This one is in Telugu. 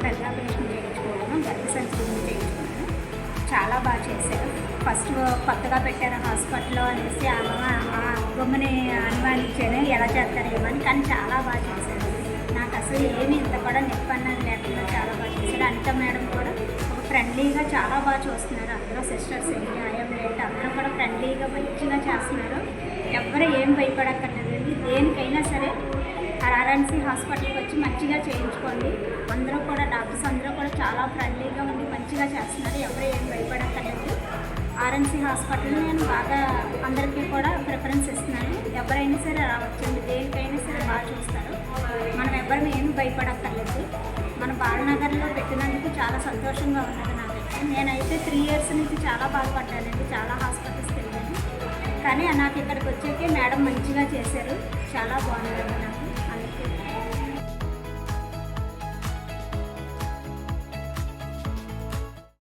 పెద్ద ఆపరేషన్ చేయించుకున్నాను, గర్భసంచి చేయించుకున్నాను. చాలా బాగా చేశారు. ఫస్ట్ కొత్తగా పెట్టారు హాస్పిటల్లో అనేసి గమ్ముని అనుమానించాను ఎలా చేస్తారేమని, కానీ చాలా బాగా చేశారు. నాకు అసలు ఏమి ఇంత కూడా నొప్పి అన్నది లేకుండా చాలా బాగా చేశారు. అనిత మేడం కూడా ఒక ఫ్రెండ్లీగా చాలా బాగా చూస్తున్నారు. అందరూ సిస్టర్స్ ఏంటి ఆయం లేట్ అందరూ కూడా ఫ్రెండ్లీగా మంచిగా చేస్తున్నారు. ఎవ్వరూ ఏం భయపడక్కర్లేదండి. దేనికైనా సరే ఆర్ఎన్సీ హాస్పిటల్కి వచ్చి మంచిగా చేయించుకోండి. అందరూ కూడా డాక్టర్స్ అందరూ కూడా చాలా ఫ్రెండ్లీగా ఉండి మంచిగా చేస్తున్నారు. ఎవరు ఏం భయపడక్కర్లేదు. ఆర్ఎన్సీ హాస్పిటల్ నేను బాగా అందరికీ కూడా ప్రిఫరెన్స్ ఇస్తున్నాను. ఎవరైనా సరే రావచ్చండి, దేనికైనా సరే బాగా చూస్తారు. మనం ఎవరిని ఏమి భయపడక్కర్లేదు. మన బాలనగర్లో పెట్టినందుకు చాలా సంతోషంగా ఉన్నది నాకైతే. నేనైతే 3 years నుంచి చాలా బాధపడ్డానండి, చాలా హాస్పిటల్స్కి వెళ్ళాను. కానీ నాకు ఇక్కడికి వచ్చాకే మేడం మంచిగా చేశారు, చాలా బాగుంది.